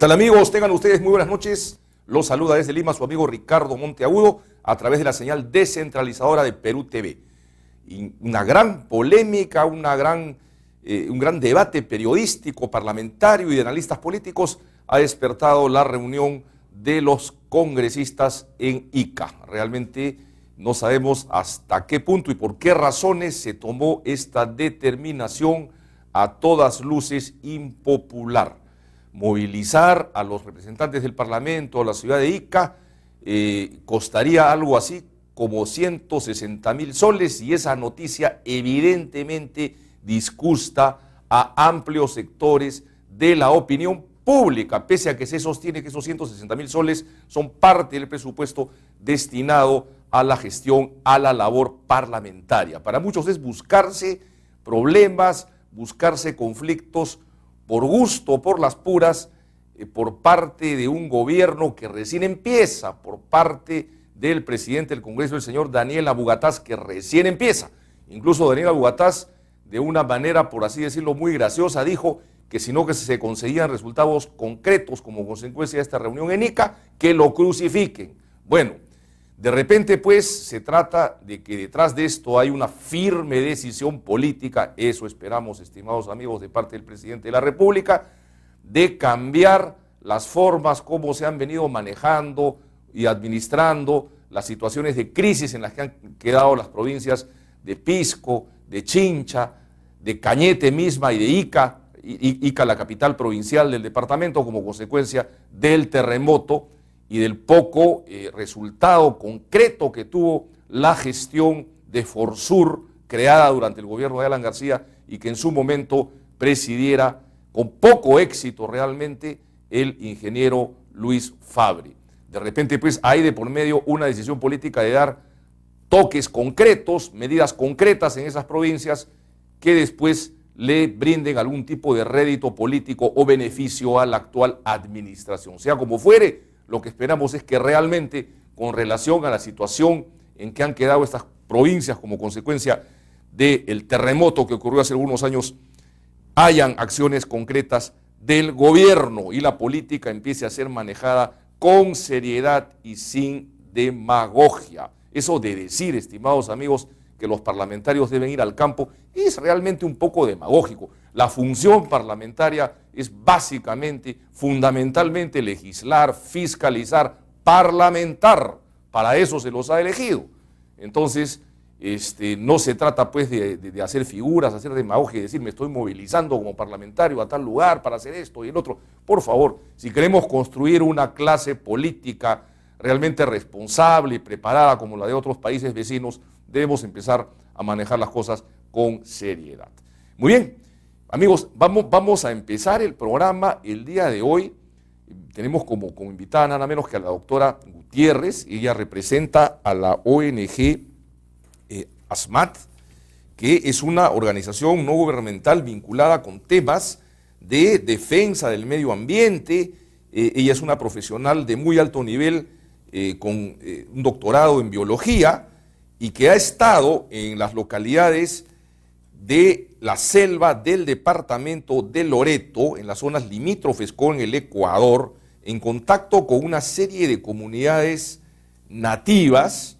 tal, amigos? Tengan ustedes muy buenas noches. Los saluda desde Lima su amigo Ricardo Monteagudo a través de la señal descentralizadora de Perú TV. Y una gran polémica, un gran debate periodístico, parlamentario y de analistas políticos ha despertado la reunión de los congresistas en Ica. Realmente no sabemos hasta qué punto y por qué razones se tomó esta determinación a todas luces impopular. Movilizar a los representantes del Parlamento a la ciudad de Ica costaría algo así como 160.000 soles y esa noticia evidentemente disgusta a amplios sectores de la opinión pública, pese a que se sostiene que esos 160.000 soles son parte del presupuesto destinado a la gestión, a la labor parlamentaria. Para muchos es buscarse problemas, buscarse conflictos por gusto, por las puras, por parte de un gobierno que recién empieza, por parte del presidente del Congreso, el señor Daniel Abugataz, que recién empieza. Incluso Daniel Abugataz, de una manera, por así decirlo, muy graciosa, dijo que si no que se conseguían resultados concretos como consecuencia de esta reunión en Ica, que lo crucifiquen. Bueno, de repente pues se trata de que detrás de esto hay una firme decisión política, eso esperamos, estimados amigos, de parte del presidente de la República, de cambiar las formas como se han venido manejando y administrando las situaciones de crisis en las que han quedado las provincias de Pisco, de Chincha, de Cañete misma y de Ica, Ica la capital provincial del departamento como consecuencia del terremoto y del poco resultado concreto que tuvo la gestión de Forsur creada durante el gobierno de Alan García y que en su momento presidiera con poco éxito realmente el ingeniero Luis Fabri. De repente pues hay de por medio una decisión política de dar toques concretos, medidas concretas en esas provincias que después le brinden algún tipo de rédito político o beneficio a la actual administración. Sea como fuere, lo que esperamos es que realmente con relación a la situación en que han quedado estas provincias como consecuencia del terremoto que ocurrió hace algunos años, hayan acciones concretas del gobierno y la política empiece a ser manejada con seriedad y sin demagogia. Eso de decir, estimados amigos, que los parlamentarios deben ir al campo es realmente un poco demagógico. La función parlamentaria es básicamente, fundamentalmente legislar, fiscalizar, parlamentar. Para eso se los ha elegido. Entonces, no se trata pues de hacer figuras, hacer demagogia y decir me estoy movilizando como parlamentario a tal lugar para hacer esto y el otro. Por favor, si queremos construir una clase política realmente responsable y preparada como la de otros países vecinos, debemos empezar a manejar las cosas con seriedad. Muy bien, amigos, vamos a empezar el programa el día de hoy. Tenemos como invitada nada menos que a la doctora Gutiérrez. Ella representa a la ONG ASMAT, que es una organización no gubernamental vinculada con temas de defensa del medio ambiente. Ella es una profesional de muy alto nivel con un doctorado en biología y que ha estado en las localidades de la selva del departamento de Loreto, en las zonas limítrofes con el Ecuador, en contacto con una serie de comunidades nativas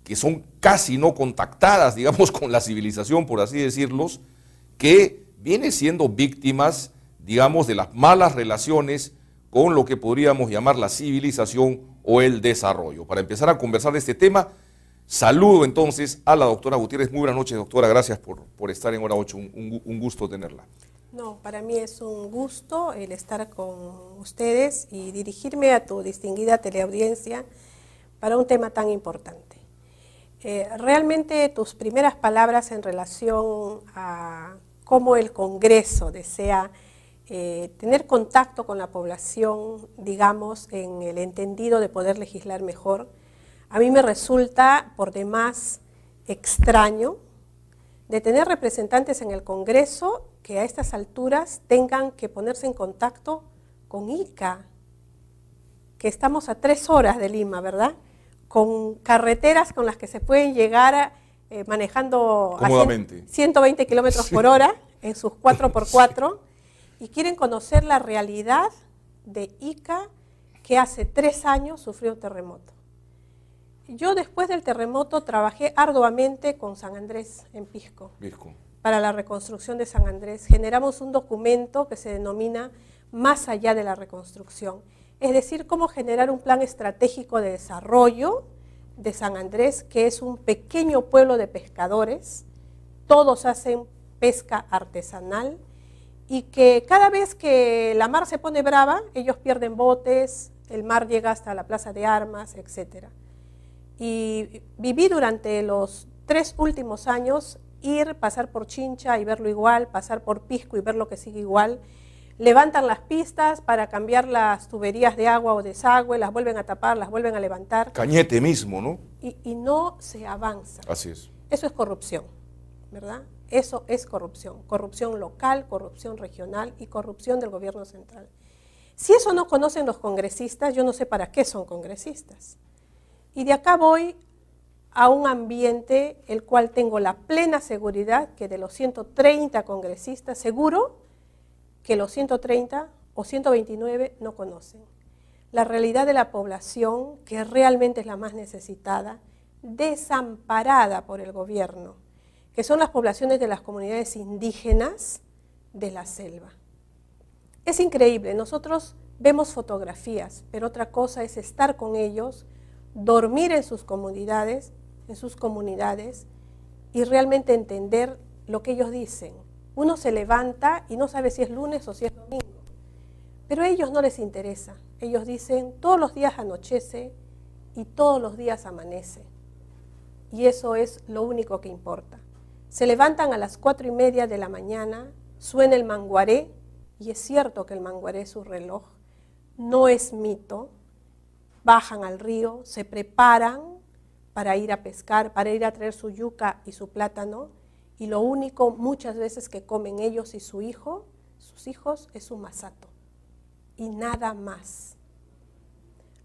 que son casi no contactadas, digamos, con la civilización, por así decirlos, que vienen siendo víctimas, digamos, de las malas relaciones con lo que podríamos llamar la civilización o el desarrollo. Para empezar a conversar de este tema, saludo entonces a la doctora Gutiérrez. Muy buenas noches, doctora, gracias por estar en Hora 8, un gusto tenerla. No, para mí es un gusto el estar con ustedes y dirigirme a tu distinguida teleaudiencia para un tema tan importante. Realmente tus primeras palabras en relación a cómo el Congreso desea tener contacto con la población, digamos, en el entendido de poder legislar mejor, a mí me resulta por demás extraño de tener representantes en el Congreso que a estas alturas tengan que ponerse en contacto con Ica, que estamos a 3 horas de Lima, ¿verdad? Con carreteras con las que se pueden llegar manejando cómodamente 120 kilómetros por hora en sus 4x4 y quieren conocer la realidad de Ica que hace 3 años sufrió un terremoto. Yo después del terremoto trabajé arduamente con San Andrés en Pisco. Para la reconstrucción de San Andrés. Generamos un documento que se denomina Más allá de la reconstrucción, es decir, cómo generar un plan estratégico de desarrollo de San Andrés, que es un pequeño pueblo de pescadores, todos hacen pesca artesanal, y que cada vez que la mar se pone brava, ellos pierden botes, el mar llega hasta la plaza de armas, etc. Y viví durante los 3 últimos años pasar por Chincha y verlo igual, pasar por Pisco y verlo que sigue igual. Levantan las pistas para cambiar las tuberías de agua o desagüe, las vuelven a tapar, las vuelven a levantar. Cañete mismo, ¿no? Y no se avanza. Así es. Eso es corrupción, ¿verdad? Eso es corrupción. Corrupción local, corrupción regional y corrupción del gobierno central. Si eso no conocen los congresistas, yo no sé para qué son congresistas. Y de acá voy a un ambiente el cual tengo la plena seguridad que de los 130 congresistas, seguro que los 130 o 129 no conocen la realidad de la población, que realmente es la más necesitada, desamparada por el gobierno, que son las poblaciones de las comunidades indígenas de la selva. Es increíble, nosotros vemos fotografías, pero otra cosa es estar con ellos, dormir en sus comunidades y realmente entender lo que ellos dicen. Uno se levanta y no sabe si es lunes o si es domingo, pero a ellos no les interesa. Ellos dicen, todos los días anochece y todos los días amanece. Y eso es lo único que importa. Se levantan a las 4:30 de la mañana, suena el manguaré, y es cierto que el manguaré es su reloj, no es mito. Bajan al río, se preparan para ir a pescar, para ir a traer su yuca y su plátano, y lo único muchas veces que comen ellos y sus hijos, es un masato, y nada más.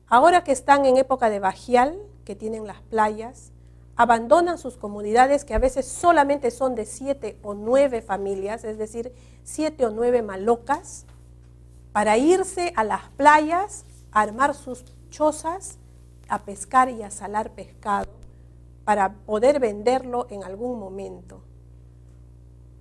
Ahora que están en época de bajial, que tienen las playas, abandonan sus comunidades, que a veces solamente son de 7 o 9 familias, es decir, 7 o 9 malocas, para irse a las playas, a armar sus chozas, a pescar y a salar pescado para poder venderlo en algún momento.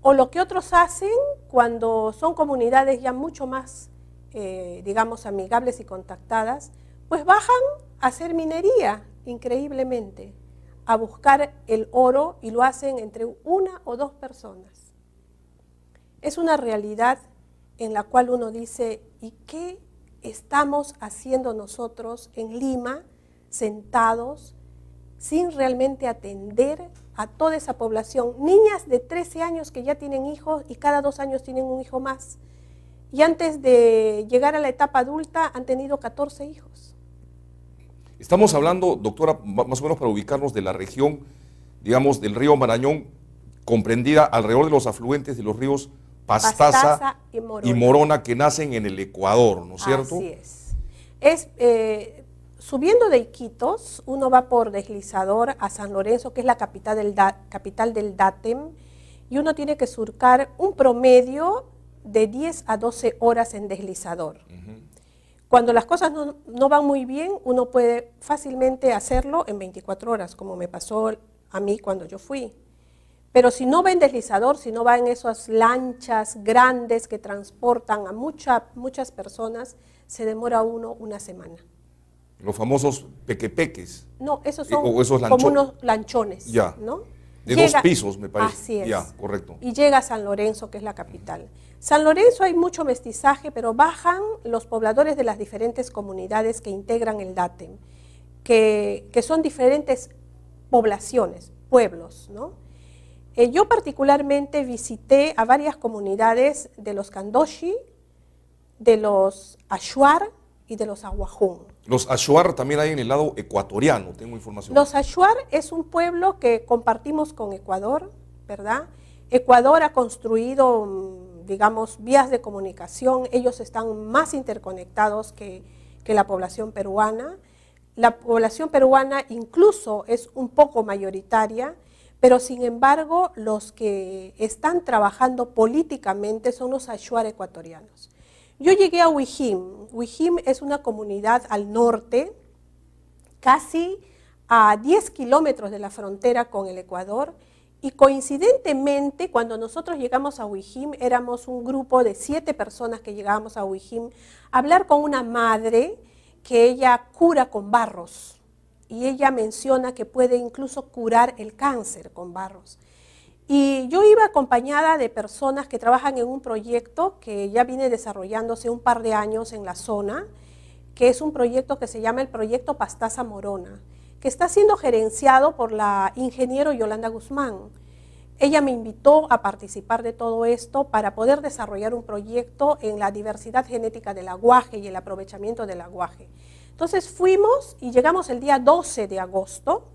O lo que otros hacen cuando son comunidades ya mucho más, digamos, amigables y contactadas, pues bajan a hacer minería, increíblemente, a buscar el oro, y lo hacen entre 1 o 2 personas. Es una realidad en la cual uno dice, ¿y qué estamos haciendo nosotros en Lima, sentados, sin realmente atender a toda esa población? Niñas de 13 años que ya tienen hijos y cada 2 años tienen un hijo más. Y antes de llegar a la etapa adulta han tenido 14 hijos. Estamos hablando, doctora, más o menos para ubicarnos, de la región, digamos, del río Marañón, comprendida alrededor de los afluentes de los ríos Pastaza y Morona, que nacen en el Ecuador, ¿no es cierto? Así es. Subiendo de Iquitos, uno va por deslizador a San Lorenzo, que es la capital del Datem, y uno tiene que surcar un promedio de 10 a 12 horas en deslizador. Cuando las cosas no van muy bien, uno puede fácilmente hacerlo en 24 horas, como me pasó a mí cuando yo fui. Pero si no va en deslizador, si no va en esas lanchas grandes que transportan a muchas personas, se demora uno una semana. Los famosos pequepeques. No, esos son como unos lanchones, ya, ¿no? De 2 pisos, me parece. Así es. Ya, correcto. Y llega a San Lorenzo, que es la capital. San Lorenzo hay mucho mestizaje, pero bajan los pobladores de las diferentes comunidades que integran el Datem, que son diferentes poblaciones, pueblos, ¿no? Yo particularmente visité a varias comunidades de los Candoshi, de los Ashuar y de los Aguajún. Los Ashuar también hay en el lado ecuatoriano, tengo información. Los Ashuar es un pueblo que compartimos con Ecuador, ¿verdad? Ecuador ha construido, digamos, vías de comunicación, ellos están más interconectados que la población peruana. La población peruana incluso es un poco mayoritaria, pero sin embargo los que están trabajando políticamente son los Ashuar ecuatorianos. Yo llegué a Huijim. Huijim es una comunidad al norte, casi a 10 kilómetros de la frontera con el Ecuador, y coincidentemente cuando nosotros llegamos a Huijim éramos un grupo de 7 personas que llegábamos a Huijim a hablar con una madre que ella cura con barros, y ella menciona que puede incluso curar el cáncer con barros. Y yo iba acompañada de personas que trabajan en un proyecto que ya viene desarrollándose un par de años en la zona, que es un proyecto que se llama el Proyecto Pastaza Morona, que está siendo gerenciado por la ingeniero Yolanda Guzmán. Ella me invitó a participar de todo esto para poder desarrollar un proyecto en la diversidad genética del aguaje y el aprovechamiento del aguaje. Entonces fuimos y llegamos el día 12 de agosto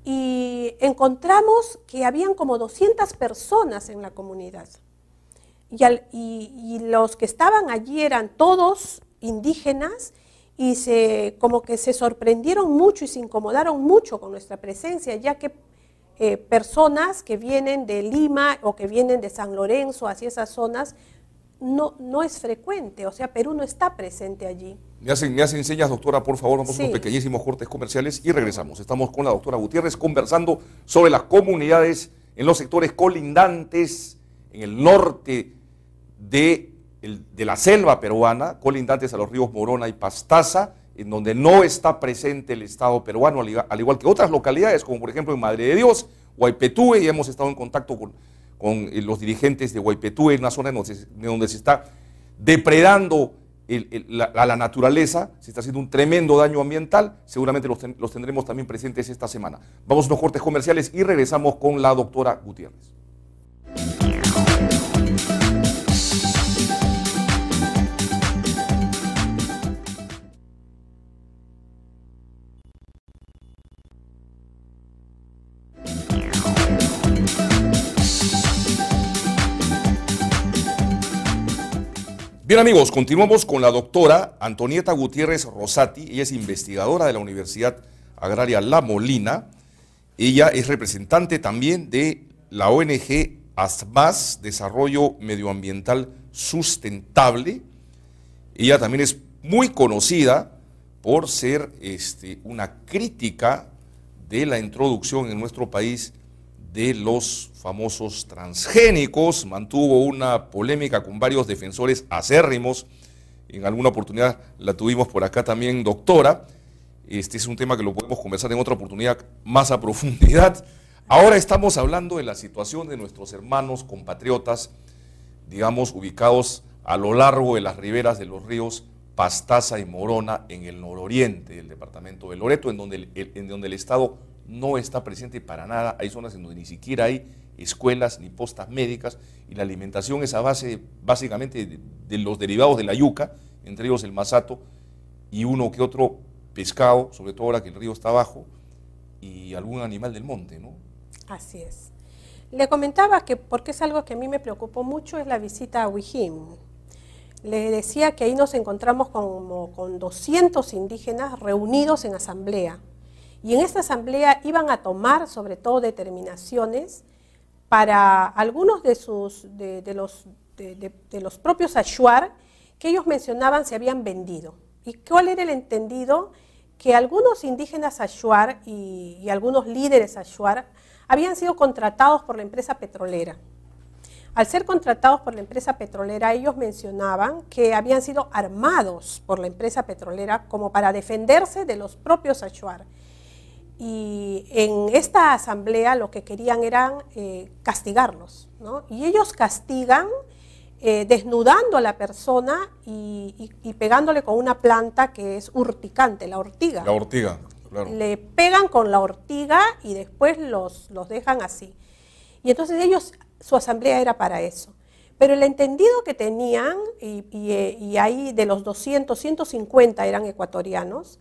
y encontramos que habían como 200 personas en la comunidad. Y los que estaban allí eran todos indígenas y como que se sorprendieron mucho y se incomodaron mucho con nuestra presencia, ya que personas que vienen de Lima o que vienen de San Lorenzo hacia esas zonas no es frecuente, o sea, Perú no está presente allí. Me hacen señas, doctora, por favor, vamos a Sí. unos pequeñísimos cortes comerciales y regresamos. Estamos con la doctora Gutiérrez conversando sobre las comunidades en los sectores colindantes, en el norte de la selva peruana, colindantes a los ríos Morona y Pastaza, en donde no está presente el Estado peruano, al igual que otras localidades, como por ejemplo en Madre de Dios, Huaypetúe, y hemos estado en contacto con los dirigentes de Huaypetúe, en una zona donde se está depredando a la naturaleza, se está haciendo un tremendo daño ambiental, seguramente los tendremos también presentes esta semana. Vamos a unos cortes comerciales y regresamos con la doctora Gutiérrez. Bien amigos, continuamos con la doctora Antonieta Gutiérrez Rosati. Ella es investigadora de la Universidad Agraria La Molina. Ella es representante también de la ONG ASMAS, Desarrollo Medioambiental Sustentable. Ella también es muy conocida por ser una crítica de la introducción en nuestro país de los famosos transgénicos. Mantuvo una polémica con varios defensores acérrimos. En alguna oportunidad la tuvimos por acá también, doctora. Este es un tema que lo podemos conversar en otra oportunidad más a profundidad. Ahora estamos hablando de la situación de nuestros hermanos compatriotas, digamos, ubicados a lo largo de las riberas de los ríos Pastaza y Morona, en el nororiente del departamento de Loreto, en donde el Estado no está presente para nada. Hay zonas en donde ni siquiera hay escuelas ni postas médicas, y la alimentación es a base básicamente de los derivados de la yuca, entre ellos el masato y uno que otro pescado, sobre todo ahora que el río está bajo, y algún animal del monte, ¿no? Así es. Le comentaba que, porque es algo que a mí me preocupó mucho, es la visita a Huijim. Le decía que ahí nos encontramos con 200 indígenas reunidos en asamblea. Y en esta asamblea iban a tomar sobre todo determinaciones para algunos de los propios Achuar que ellos mencionaban se habían vendido. ¿Y cuál era el entendido? Que algunos indígenas Achuar y algunos líderes Achuar habían sido contratados por la empresa petrolera. Al ser contratados por la empresa petrolera, ellos mencionaban que habían sido armados por la empresa petrolera como para defenderse de los propios Achuar. Y en esta asamblea lo que querían eran castigarlos, ¿no? Y ellos castigan desnudando a la persona y pegándole con una planta que es urticante, la ortiga. La ortiga, claro. Le pegan con la ortiga y después los dejan así. Y entonces ellos, su asamblea era para eso. Pero el entendido que tenían, y ahí de los 200, 150 eran ecuatorianos,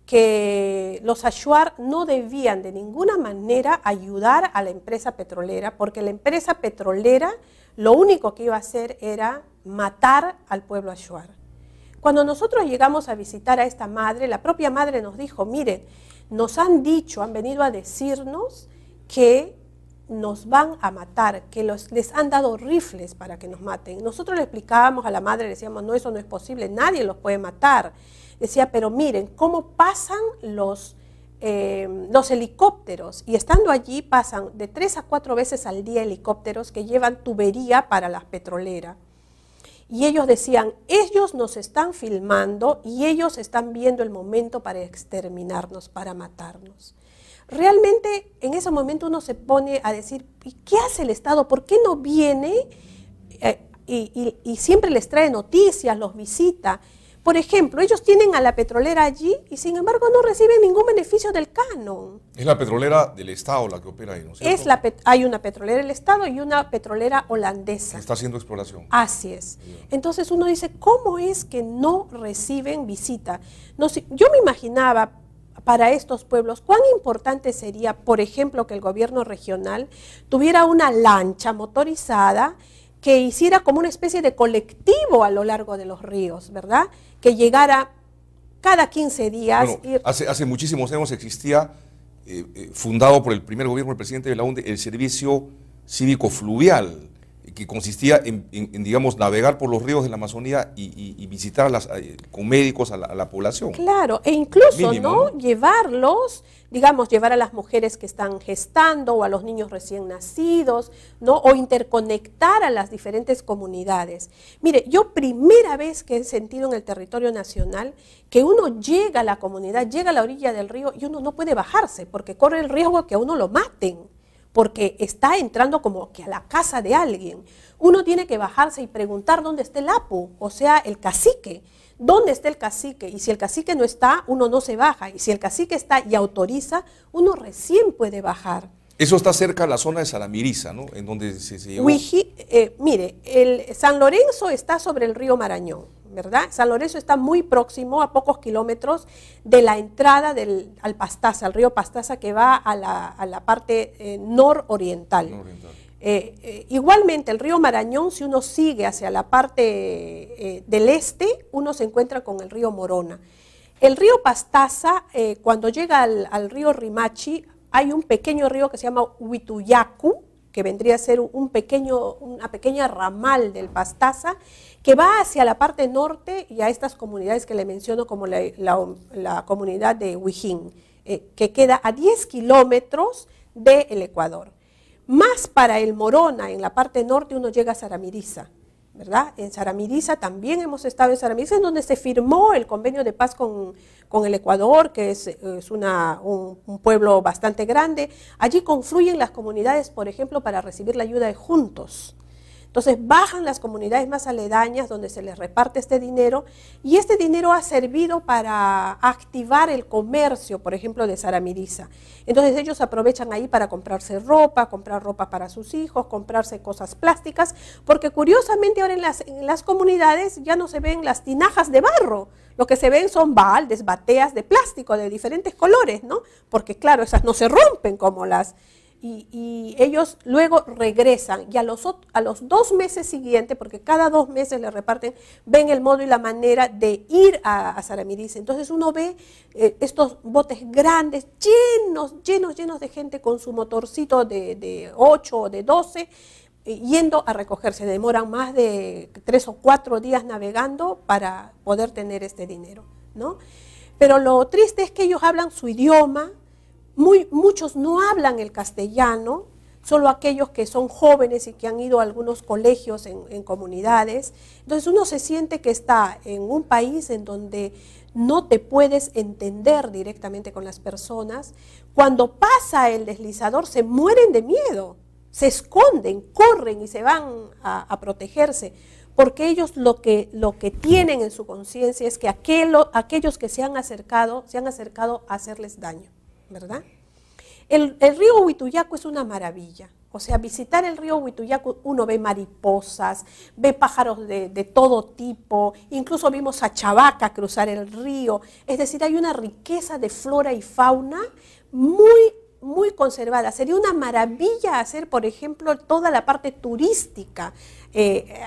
que los Achuar no debían de ninguna manera ayudar a la empresa petrolera, porque la empresa petrolera lo único que iba a hacer era matar al pueblo Achuar. Cuando nosotros llegamos a visitar a esta madre, la propia madre nos dijo, miren, nos han dicho, han venido a decirnos que nos van a matar, que les han dado rifles para que nos maten. Nosotros le explicábamos a la madre, le decíamos, no, eso no es posible, nadie los puede matar. Decía, pero miren, cómo pasan los helicópteros, y estando allí pasan de 3 a 4 veces al día helicópteros que llevan tubería para las petroleras. Y ellos decían, ellos nos están filmando y ellos están viendo el momento para exterminarnos, para matarnos. Realmente en ese momento uno se pone a decir, ¿y qué hace el Estado? ¿Por qué no viene y siempre les trae noticias, los visita? Por ejemplo, ellos tienen a la petrolera allí y sin embargo no reciben ningún beneficio del canon. Es la petrolera del Estado la que opera ahí, ¿no es cierto? Hay una petrolera del Estado y una petrolera holandesa. Está haciendo exploración. Así es. Entonces uno dice, ¿cómo es que no reciben visita? No sé, yo me imaginaba para estos pueblos cuán importante sería, por ejemplo, que el gobierno regional tuviera una lancha motorizada que hiciera como una especie de colectivo a lo largo de los ríos, ¿verdad? Que llegara cada 15 días. Bueno, hace muchísimos años existía, fundado por el primer gobierno del presidente Belaúnde, el servicio cívico fluvial, que consistía en, digamos, navegar por los ríos de la Amazonía y visitar con médicos a la población. Claro, e incluso, Mínimo, ¿no? Llevarlos, digamos, llevar a las mujeres que están gestando o a los niños recién nacidos, ¿no? O interconectar a las diferentes comunidades. Mire, yo primera vez que he sentido en el territorio nacional que uno llega a la comunidad, llega a la orilla del río y uno no puede bajarse porque corre el riesgo de que a uno lo maten, porque está entrando como que a la casa de alguien. Uno tiene que bajarse y preguntar dónde está el apu, o sea, el cacique. ¿Dónde está el cacique? Y si el cacique no está, uno no se baja. Y si el cacique está y autoriza, uno recién puede bajar. Eso está cerca de la zona de Saramiriza, ¿no? En donde se llegó. Mire, San Lorenzo está sobre el río Marañón, ¿verdad? San Lorenzo está muy próximo, a pocos kilómetros de la entrada al Pastaza, al río Pastaza, que va a la parte nororiental. Igualmente, el río Marañón, si uno sigue hacia la parte del este, uno se encuentra con el río Morona. El río Pastaza, cuando llega al río Rimachi, hay un pequeño río que se llama Huituyacu, que vendría a ser una pequeña ramal del Pastaza, que va hacia la parte norte y a estas comunidades que le menciono como la comunidad de Huijín, que queda a 10 kilómetros del Ecuador. Más para el Morona, en la parte norte, uno llega a Saramiriza, ¿verdad? En Saramiriza también hemos estado en Saramiriza, en donde se firmó el convenio de paz con el Ecuador, que es un pueblo bastante grande. Allí confluyen las comunidades, por ejemplo, para recibir la ayuda de Juntos. Entonces bajan las comunidades más aledañas donde se les reparte este dinero y este dinero ha servido para activar el comercio, por ejemplo, de Saramiriza. Entonces ellos aprovechan ahí para comprarse ropa, comprar ropa para sus hijos, comprarse cosas plásticas, porque curiosamente ahora en las comunidades ya no se ven las tinajas de barro, lo que se ven son baldes, bateas de plástico de diferentes colores, ¿no? Porque claro, esas no se rompen como las... Y ellos luego regresan y a los 2 meses siguientes, porque cada 2 meses le reparten, ven el modo y la manera de ir a Saramiriza. Entonces uno ve estos botes grandes, llenos de gente con su motorcito de 8 o de 12, yendo a recogerse. Demoran más de 3 o 4 días navegando para poder tener este dinero, ¿no? Pero lo triste es que ellos hablan su idioma. Muchos no hablan el castellano, solo aquellos que son jóvenes y que han ido a algunos colegios en comunidades. Entonces uno se siente que está en un país en donde no te puedes entender directamente con las personas. Cuando pasa el deslizador se mueren de miedo, se esconden, corren y se van a protegerse, porque ellos lo que tienen en su conciencia es que aquellos que se han acercado a hacerles daño, ¿verdad? El río Huituyacu es una maravilla. O sea, visitar el río Huituyacu, uno ve mariposas, ve pájaros de todo tipo, incluso vimos a chavaca cruzar el río. Es decir, hay una riqueza de flora y fauna muy conservada. Sería una maravilla hacer, por ejemplo, toda la parte turística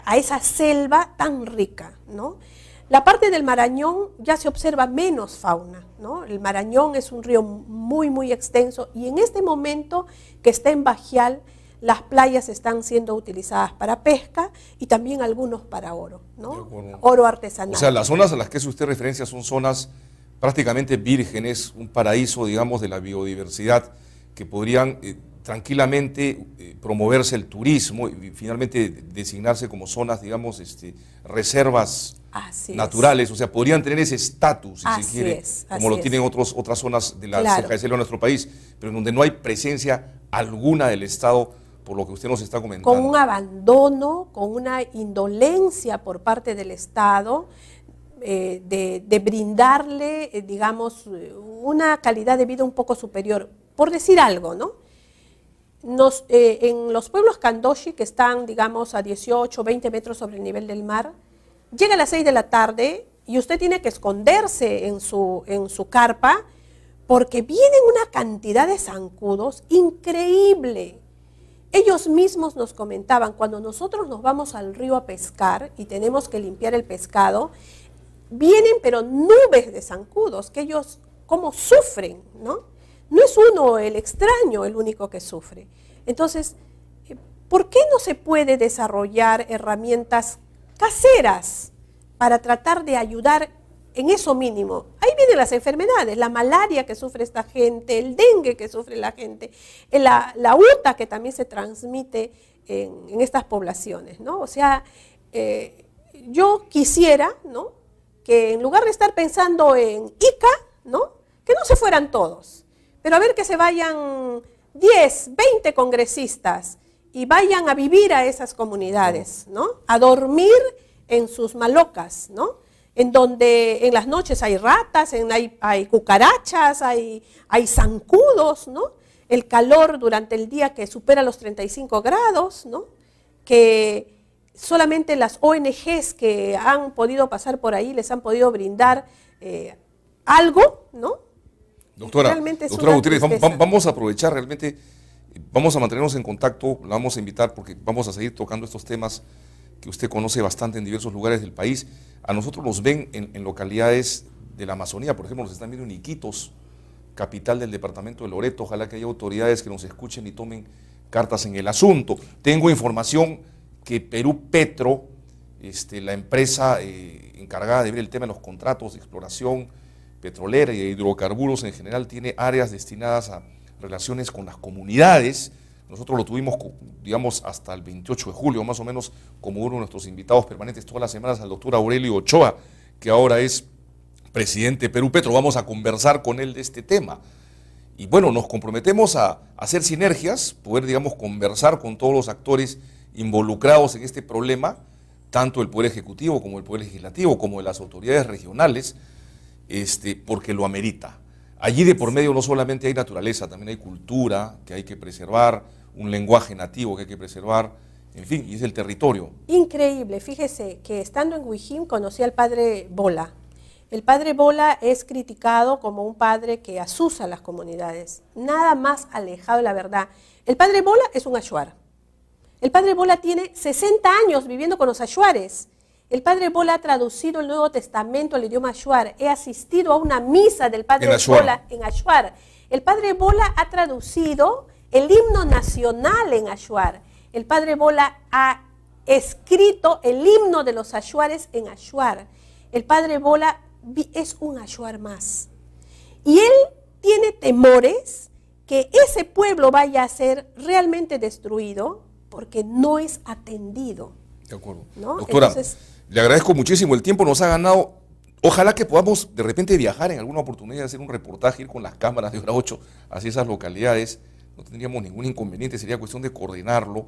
a esa selva tan rica, ¿no? La parte del Marañón ya se observa menos fauna, ¿no? El Marañón es un río muy, muy extenso y en este momento que está en Bajial, las playas están siendo utilizadas para pesca y también algunos para oro, ¿no? Oro artesanal. O sea, las zonas a las que hace usted referencia son zonas prácticamente vírgenes, un paraíso, digamos, de la biodiversidad, que podrían tranquilamente promoverse el turismo y finalmente designarse como zonas, digamos, reservas naturales, o sea, podrían tener ese estatus, si se quiere, como lo tienen otras zonas de la ceja de selva de nuestro país, pero en donde no hay presencia alguna del Estado, por lo que usted nos está comentando. Con un abandono, con una indolencia por parte del Estado, de brindarle, digamos, una calidad de vida un poco superior. Por decir algo, ¿no? En los pueblos Candoshi, que están, digamos, a 18, 20 metros sobre el nivel del mar, llega a las 6 de la tarde y usted tiene que esconderse en su carpa porque vienen una cantidad de zancudos increíble. Ellos mismos nos comentaban, cuando nosotros nos vamos al río a pescar y tenemos que limpiar el pescado, vienen pero nubes de zancudos, que ellos cómo sufren, ¿no? No es uno, el extraño, el único que sufre. Entonces, ¿por qué no se puede desarrollar herramientas caseras para tratar de ayudar en eso mínimo? Ahí vienen las enfermedades, la malaria que sufre esta gente, el dengue que sufre la gente, la UTA que también se transmite en estas poblaciones, ¿no? O sea, yo quisiera, ¿no?, que en lugar de estar pensando en Ica, ¿no?, que no se fueran todos, pero a ver que se vayan 10, 20 congresistas y vayan a vivir a esas comunidades, ¿no?, a dormir en sus malocas, ¿no?, en donde en las noches hay ratas, hay cucarachas, hay zancudos, ¿no?, el calor durante el día que supera los 35 grados, ¿no?, que solamente las ONGs que han podido pasar por ahí les han podido brindar algo, ¿no? Doctora Gutiérrez, vamos a aprovechar realmente, vamos a mantenernos en contacto, la vamos a invitar porque vamos a seguir tocando estos temas que usted conoce bastante en diversos lugares del país. A nosotros nos ven en localidades de la Amazonía, por ejemplo, nos están viendo en Iquitos, capital del departamento de Loreto. Ojalá que haya autoridades que nos escuchen y tomen cartas en el asunto. Tengo información que Perú Petro, la empresa encargada de ver el tema de los contratos de exploración petrolera y de hidrocarburos en general, tiene áreas destinadas a relaciones con las comunidades. Nosotros lo tuvimos, digamos, hasta el 28 de julio, más o menos, como uno de nuestros invitados permanentes todas las semanas, al doctor Aurelio Ochoa, que ahora es presidente de Perú Petro. Vamos a conversar con él de este tema. Y bueno, nos comprometemos a hacer sinergias, poder, digamos, conversar con todos los actores involucrados en este problema, tanto el Poder Ejecutivo como el Poder Legislativo, como de las autoridades regionales, porque lo amerita. Allí de por medio no solamente hay naturaleza, también hay cultura que hay que preservar, un lenguaje nativo que hay que preservar, en fin, y es el territorio. Increíble, fíjese que estando en Huijín conocí al padre Bola. El padre Bola es criticado como un padre que asusa a las comunidades, nada más alejado de la verdad. El padre Bola es un ayuar. El padre Bola tiene 60 años viviendo con los ayuares. El padre Bola ha traducido el Nuevo Testamento al idioma ayuar. He asistido a una misa del padre Bola en ayuar. El padre Bola ha traducido el himno nacional en ayuar. El padre Bola ha escrito el himno de los ayuares en ayuar. El padre Bola es un ayuar más. Y él tiene temores que ese pueblo vaya a ser realmente destruido porque no es atendido. De acuerdo. ¿No? Doctora, entonces, le agradezco muchísimo, el tiempo nos ha ganado. Ojalá que podamos de repente viajar en alguna oportunidad, hacer un reportaje, ir con las cámaras de Hora 8 hacia esas localidades. No tendríamos ningún inconveniente, sería cuestión de coordinarlo.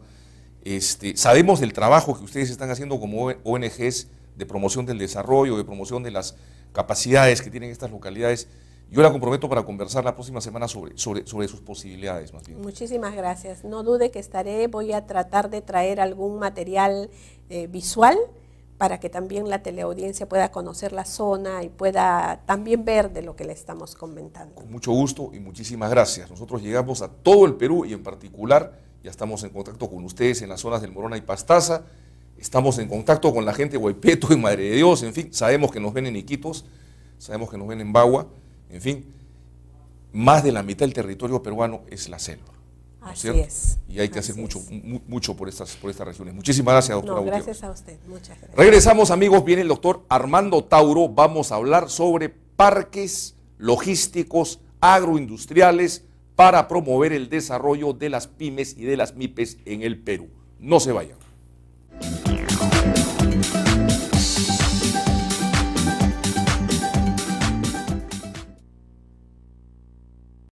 Sabemos del trabajo que ustedes están haciendo como ONGs de promoción del desarrollo, de promoción de las capacidades que tienen estas localidades. Yo la comprometo para conversar la próxima semana sobre sus posibilidades, más bien. Muchísimas gracias. No dude que estaré, voy a tratar de traer algún material visual para que también la teleaudiencia pueda conocer la zona y pueda también ver de lo que le estamos comentando. Con mucho gusto y muchísimas gracias. Nosotros llegamos a todo el Perú y en particular ya estamos en contacto con ustedes en las zonas del Morona y Pastaza Estamos en contacto con la gente de Huaypeto, en Madre de Dios, en fin, sabemos que nos ven en Iquitos, sabemos que nos ven en Bagua, en fin, más de la mitad del territorio peruano es la selva. ¿No es cierto? Es. Y hay que hacer mucho por estas regiones. Muchísimas gracias, doctora. No, gracias a usted, muchas gracias. Regresamos, amigos, viene el doctor Armando Tauro, vamos a hablar sobre parques logísticos agroindustriales para promover el desarrollo de las pymes y de las MIPES en el Perú. No se vayan.